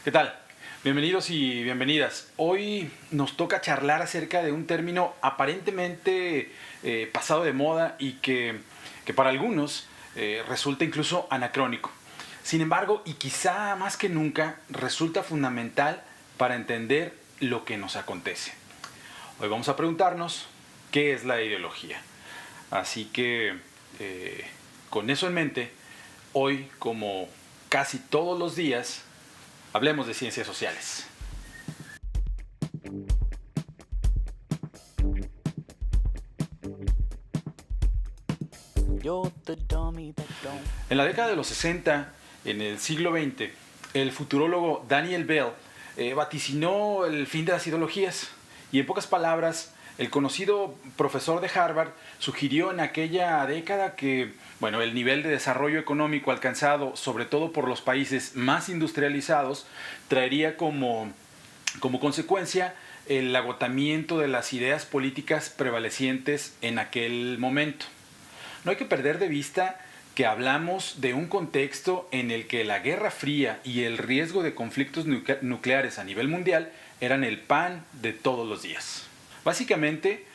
¿Qué tal? Bienvenidos y bienvenidas. Hoy nos toca charlar acerca de un término aparentemente pasado de moda y que para algunos resulta incluso anacrónico. Sin embargo, y quizá más que nunca, resulta fundamental para entender lo que nos acontece. Hoy vamos a preguntarnos qué es la ideología. Así que, con eso en mente, hoy, como casi todos los días, hablemos de ciencias sociales. En la década de los 60, en el siglo XX, el futurólogo Daniel Bell vaticinó el fin de las ideologías. Y en pocas palabras, el conocido profesor de Harvard sugirió en aquella década que, bueno, el nivel de desarrollo económico alcanzado, sobre todo por los países más industrializados, traería como consecuencia el agotamiento de las ideas políticas prevalecientes en aquel momento. No hay que perder de vista que hablamos de un contexto en el que la Guerra Fría y el riesgo de conflictos nucleares a nivel mundial eran el pan de todos los días. Básicamente,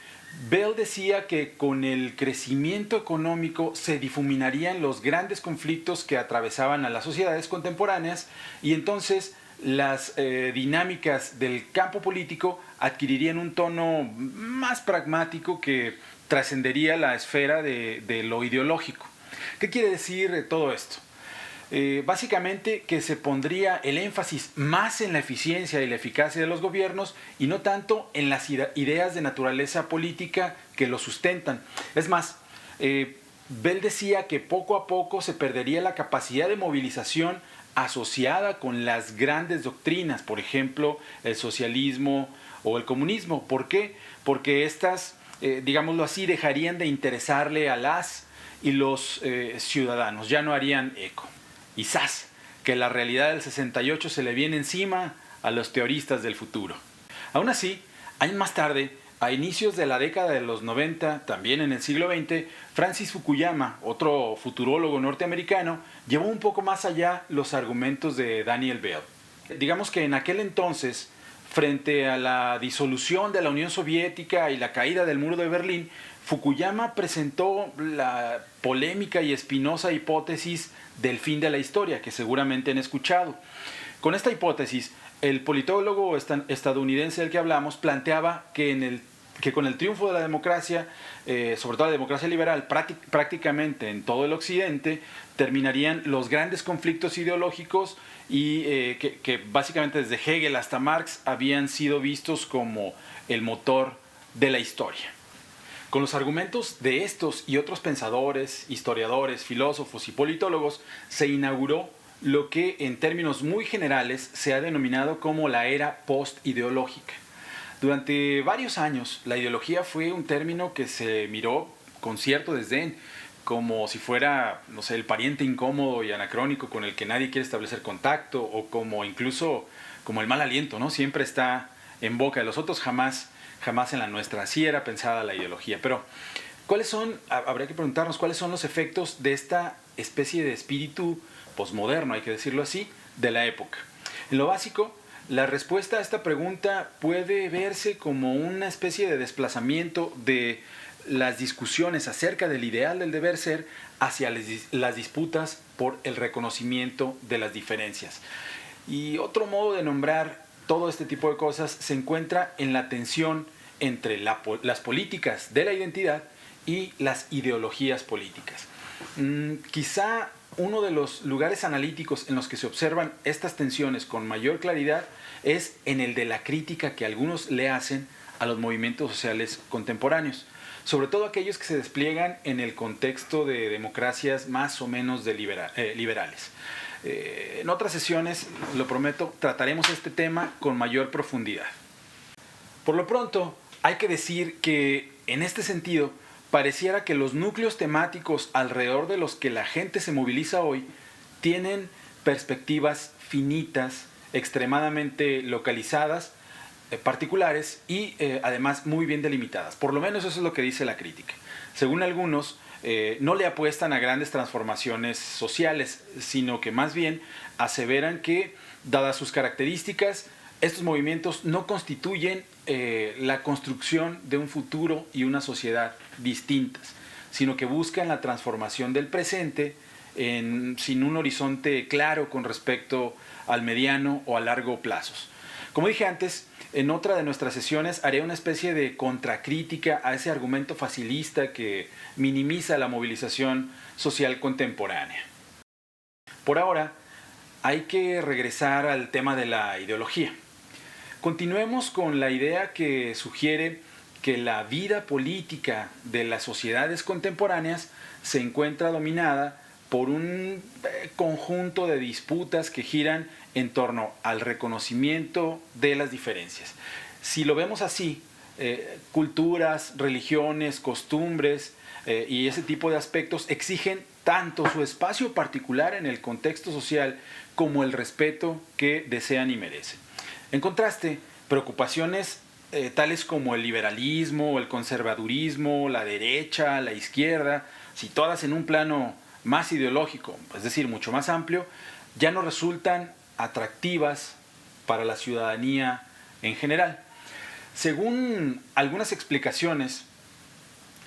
Bell decía que con el crecimiento económico se difuminarían los grandes conflictos que atravesaban a las sociedades contemporáneas y entonces las dinámicas del campo político adquirirían un tono más pragmático que trascendería la esfera de lo ideológico. ¿Qué quiere decir todo esto? Básicamente que se pondría el énfasis más en la eficiencia y la eficacia de los gobiernos y no tanto en las ideas de naturaleza política que lo sustentan. Es más, Bell decía que poco a poco se perdería la capacidad de movilización asociada con las grandes doctrinas, por ejemplo, el socialismo o el comunismo. ¿Por qué? Porque estas, digámoslo así, dejarían de interesarle a las y los ciudadanos, ya no harían eco. Y ¡zas!, que la realidad del 68 se le viene encima a los teoristas del futuro. Aún así, años más tarde, a inicios de la década de los 90, también en el siglo XX, Francis Fukuyama, otro futurólogo norteamericano, llevó un poco más allá los argumentos de Daniel Bell. Digamos que en aquel entonces, frente a la disolución de la Unión Soviética y la caída del muro de Berlín, Fukuyama presentó la polémica y espinosa hipótesis del fin de la historia, que seguramente han escuchado. Con esta hipótesis, el politólogo estadounidense del que hablamos planteaba que con el triunfo de la democracia, sobre todo la democracia liberal, prácticamente en todo el occidente, terminarían los grandes conflictos ideológicos y que básicamente desde Hegel hasta Marx habían sido vistos como el motor de la historia. Con los argumentos de estos y otros pensadores, historiadores, filósofos y politólogos, se inauguró lo que en términos muy generales se ha denominado como la era post-ideológica. Durante varios años, la ideología fue un término que se miró con cierto desdén, como si fuera, no sé, el pariente incómodo y anacrónico con el que nadie quiere establecer contacto, o como incluso como el mal aliento, ¿no? Siempre está en boca de los otros, jamás en la nuestra. Así era pensada la ideología. Pero, habría que preguntarnos, ¿cuáles son los efectos de esta especie de espíritu posmoderno, hay que decirlo así, de la época? En lo básico, la respuesta a esta pregunta puede verse como una especie de desplazamiento de las discusiones acerca del ideal del deber ser hacia las disputas por el reconocimiento de las diferencias. Y otro modo de nombrar todo este tipo de cosas se encuentra en la tensión entre las políticas de la identidad y las ideologías políticas. Quizá uno de los lugares analíticos en los que se observan estas tensiones con mayor claridad es en el de la crítica que algunos le hacen a los movimientos sociales contemporáneos, sobre todo aquellos que se despliegan en el contexto de democracias más o menos liberales. En otras sesiones, lo prometo, trataremos este tema con mayor profundidad. Por lo pronto, hay que decir que, en este sentido, pareciera que los núcleos temáticos alrededor de los que la gente se moviliza hoy tienen perspectivas finitas, extremadamente localizadas, particulares y además muy bien delimitadas. Por lo menos eso es lo que dice la crítica. Según algunos, no le apuestan a grandes transformaciones sociales, sino que más bien aseveran que Dadas sus características, estos movimientos no constituyen la construcción de un futuro y una sociedad distintas, sino que buscan la transformación del presente sin un horizonte claro con respecto al mediano o a largo plazos. Como dije antes, en otra de nuestras sesiones haré una especie de contracrítica a ese argumento facilista que minimiza la movilización social contemporánea. Por ahora, hay que regresar al tema de la ideología. Continuemos con la idea que sugiere que la vida política de las sociedades contemporáneas se encuentra dominada por un conjunto de disputas que giran en torno al reconocimiento de las diferencias. Si lo vemos así, culturas, religiones, costumbres y ese tipo de aspectos exigen tanto su espacio particular en el contexto social como el respeto que desean y merecen. En contraste, preocupaciones tales como el liberalismo, el conservadurismo, la derecha, la izquierda, situadas en un plano más ideológico, es decir, mucho más amplio, ya no resultan atractivas para la ciudadanía en general. Según algunas explicaciones,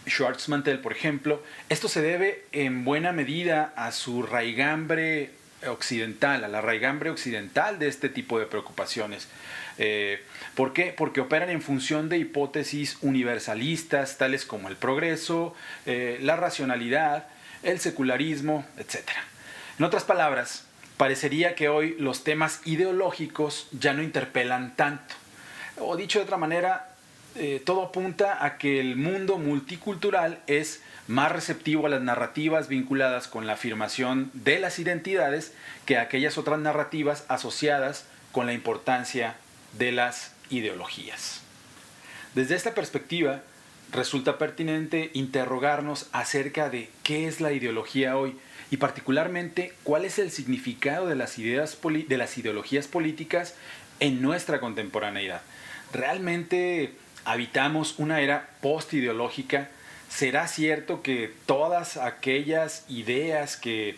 Schwarzmantel, por ejemplo, esto se debe en buena medida a su raigambre occidental, a la raigambre occidental de este tipo de preocupaciones. ¿Por qué? Porque operan en función de hipótesis universalistas, tales como el progreso, la racionalidad, el secularismo, etc. En otras palabras, parecería que hoy los temas ideológicos ya no interpelan tanto. O dicho de otra manera, todo apunta a que el mundo multicultural es más receptivo a las narrativas vinculadas con la afirmación de las identidades que a aquellas otras narrativas asociadas con la importancia de las ideologías. Desde esta perspectiva, resulta pertinente interrogarnos acerca de qué es la ideología hoy y particularmente cuál es el significado de las ideologías políticas en nuestra contemporaneidad. ¿Realmente habitamos una era postideológica? ¿Será cierto que todas aquellas ideas que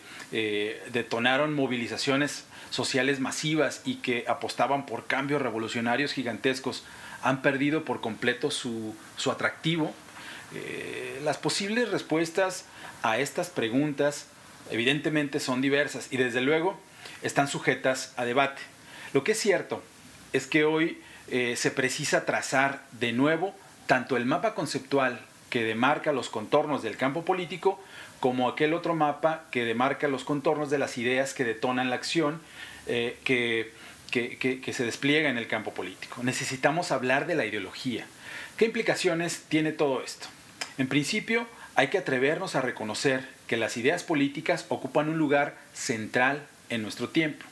detonaron movilizaciones sociales masivas y que apostaban por cambios revolucionarios gigantescos han perdido por completo su atractivo? Las posibles respuestas a estas preguntas evidentemente son diversas y desde luego están sujetas a debate. Lo que es cierto es que hoy se precisa trazar de nuevo tanto el mapa conceptual que demarca los contornos del campo político como aquel otro mapa que demarca los contornos de las ideas que detonan la acción que se despliega en el campo político. Necesitamos hablar de la ideología. ¿Qué implicaciones tiene todo esto? En principio, hay que atrevernos a reconocer que las ideas políticas ocupan un lugar central en nuestro tiempo.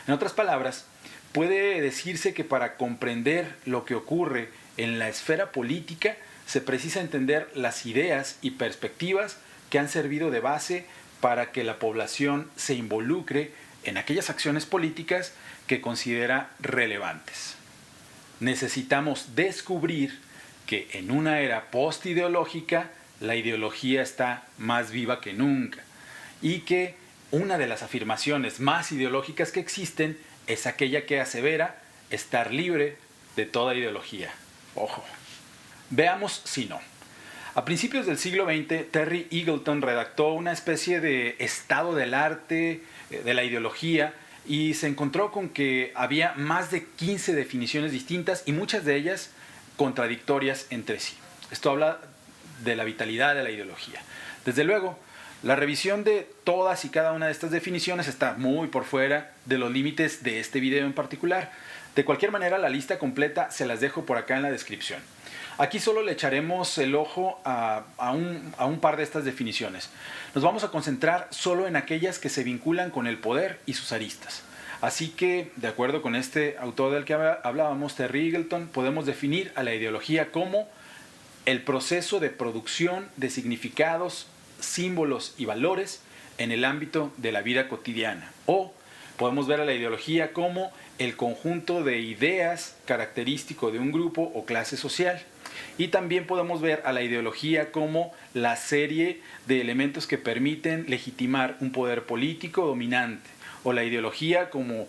En otras palabras, puede decirse que para comprender lo que ocurre en la esfera política se precisa entender las ideas y perspectivas que han servido de base para que la población se involucre en aquellas acciones políticas que considera relevantes. Necesitamos descubrir que en una era postideológica la ideología está más viva que nunca y que una de las afirmaciones más ideológicas que existen es aquella que asevera estar libre de toda ideología. Ojo. Veamos si no. A principios del siglo XX, Terry Eagleton redactó una especie de estado del arte, de la ideología, y se encontró con que había más de 15 definiciones distintas y muchas de ellas contradictorias entre sí. Esto habla de la vitalidad de la ideología. Desde luego, la revisión de todas y cada una de estas definiciones está muy por fuera de los límites de este video en particular. De cualquier manera, la lista completa se las dejo por acá en la descripción. Aquí solo le echaremos el ojo a un par de estas definiciones. Nos vamos a concentrar solo en aquellas que se vinculan con el poder y sus aristas. Así que, de acuerdo con este autor del que hablábamos, Terry Eagleton, podemos definir a la ideología como el proceso de producción de significados, símbolos y valores en el ámbito de la vida cotidiana. O podemos ver a la ideología como el conjunto de ideas característico de un grupo o clase social. Y también podemos ver a la ideología como la serie de elementos que permiten legitimar un poder político dominante o la ideología como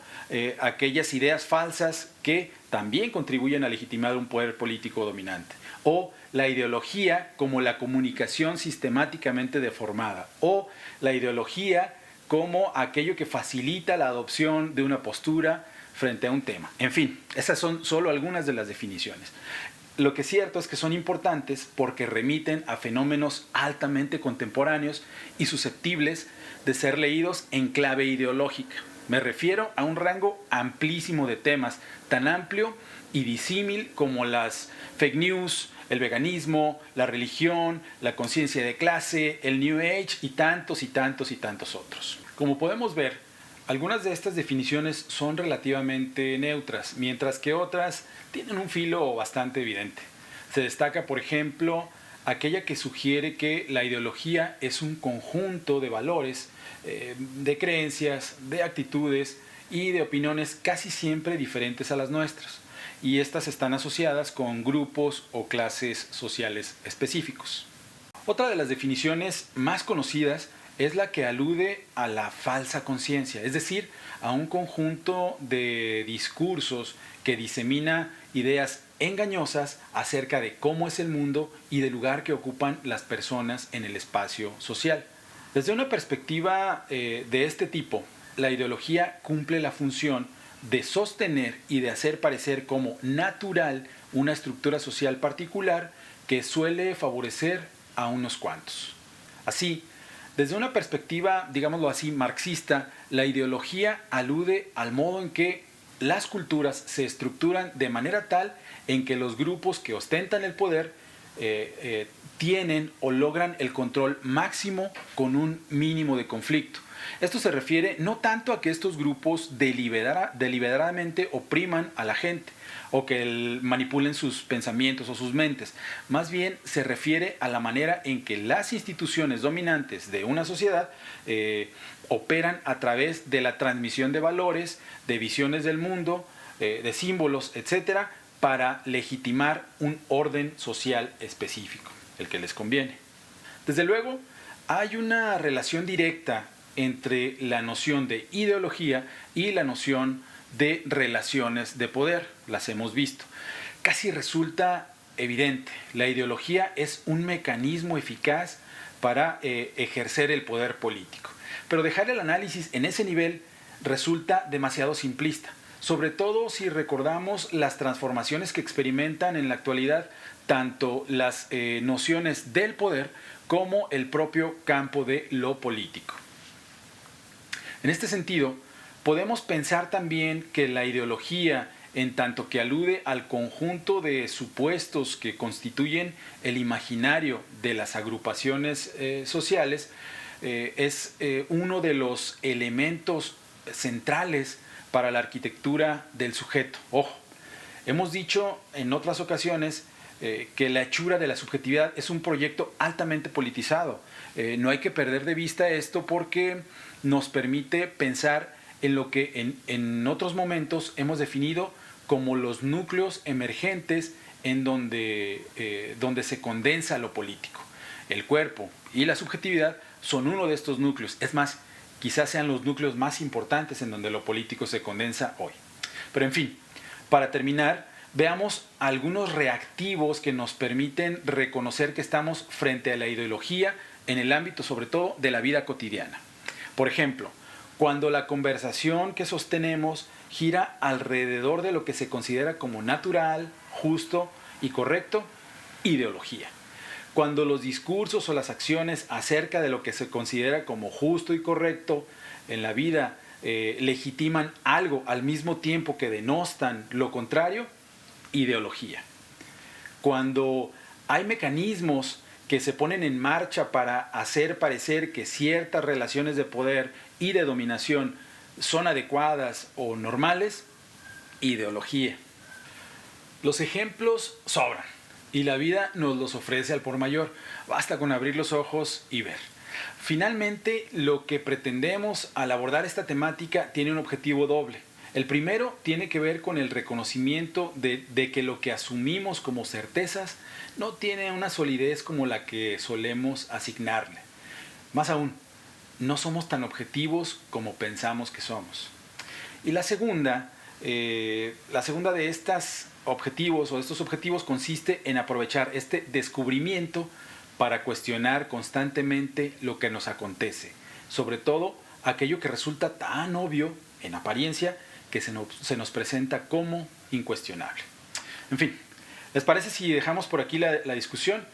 aquellas ideas falsas que también contribuyen a legitimar un poder político dominante, o la ideología como la comunicación sistemáticamente deformada, o la ideología como aquello que facilita la adopción de una postura frente a un tema. En fin, esas son solo algunas de las definiciones. Lo que es cierto es que son importantes porque remiten a fenómenos altamente contemporáneos y susceptibles de ser leídos en clave ideológica. Me refiero a un rango amplísimo de temas, tan amplio y disímil como las fake news, el veganismo, la religión, la conciencia de clase, el New Age y tantos y tantos y tantos otros. Como podemos ver, algunas de estas definiciones son relativamente neutras, mientras que otras tienen un filo bastante evidente. Se destaca, por ejemplo, aquella que sugiere que la ideología es un conjunto de valores, de creencias, de actitudes y de opiniones casi siempre diferentes a las nuestras, y estas están asociadas con grupos o clases sociales específicos. Otra de las definiciones más conocidas es la que alude a la falsa conciencia, es decir, a un conjunto de discursos que disemina ideas engañosas acerca de cómo es el mundo y del lugar que ocupan las personas en el espacio social. Desde una perspectiva de este tipo, la ideología cumple la función de sostener y de hacer parecer como natural una estructura social particular que suele favorecer a unos cuantos. Así, desde una perspectiva, digámoslo así, marxista, la ideología alude al modo en que las culturas se estructuran de manera tal en que los grupos que ostentan el poder tienen o logran el control máximo con un mínimo de conflicto. Esto se refiere no tanto a que estos grupos deliberadamente opriman a la gente o que manipulen sus pensamientos o sus mentes. Más bien se refiere a la manera en que las instituciones dominantes de una sociedad operan a través de la transmisión de valores, de visiones del mundo, de símbolos, etcétera, para legitimar un orden social específico, el que les conviene. Desde luego, hay una relación directa entre la noción de ideología y la noción de relaciones de poder. Las hemos visto. Casi resulta evidente. La ideología es un mecanismo eficaz para ejercer el poder político. Pero dejar el análisis en ese nivel resulta demasiado simplista, sobre todo si recordamos las transformaciones que experimentan en la actualidad tanto las nociones del poder como el propio campo de lo político. En este sentido, podemos pensar también que la ideología, en tanto que alude al conjunto de supuestos que constituyen el imaginario de las agrupaciones sociales, es uno de los elementos centrales para la arquitectura del sujeto. Ojo, hemos dicho en otras ocasiones que la hechura de la subjetividad es un proyecto altamente politizado. No hay que perder de vista esto porque nos permite pensar en lo que en otros momentos hemos definido como los núcleos emergentes en donde se condensa lo político. El cuerpo y la subjetividad son uno de estos núcleos. Es más, quizás sean los núcleos más importantes en donde lo político se condensa hoy. Pero en fin, para terminar, veamos algunos reactivos que nos permiten reconocer que estamos frente a la ideología en el ámbito sobre todo de la vida cotidiana. Por ejemplo, cuando la conversación que sostenemos gira alrededor de lo que se considera como natural, justo y correcto, ideología. Cuando los discursos o las acciones acerca de lo que se considera como justo y correcto en la vida legitiman algo al mismo tiempo que denostan lo contrario, ideología. Cuando hay mecanismos que se ponen en marcha para hacer parecer que ciertas relaciones de poder y de dominación son adecuadas o normales, ideología. Los ejemplos sobran y la vida nos los ofrece al por mayor. Basta con abrir los ojos y ver. Finalmente, lo que pretendemos al abordar esta temática tiene un objetivo doble. El primero tiene que ver con el reconocimiento de que lo que asumimos como certezas no tiene una solidez como la que solemos asignarle. Más aún, no somos tan objetivos como pensamos que somos. Y la segunda de estos objetivos consiste en aprovechar este descubrimiento para cuestionar constantemente lo que nos acontece, sobre todo aquello que resulta tan obvio en apariencia que se nos presenta como incuestionable. En fin, ¿les parece si dejamos por aquí la discusión?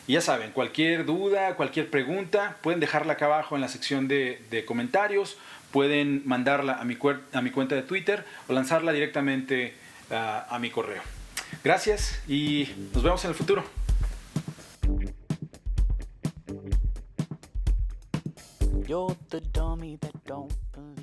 Y ya saben, cualquier duda, cualquier pregunta, pueden dejarla acá abajo en la sección de comentarios, pueden mandarla a mi cuenta de Twitter o lanzarla directamente a mi correo. Gracias y nos vemos en el futuro. You're the dummy that don't believe.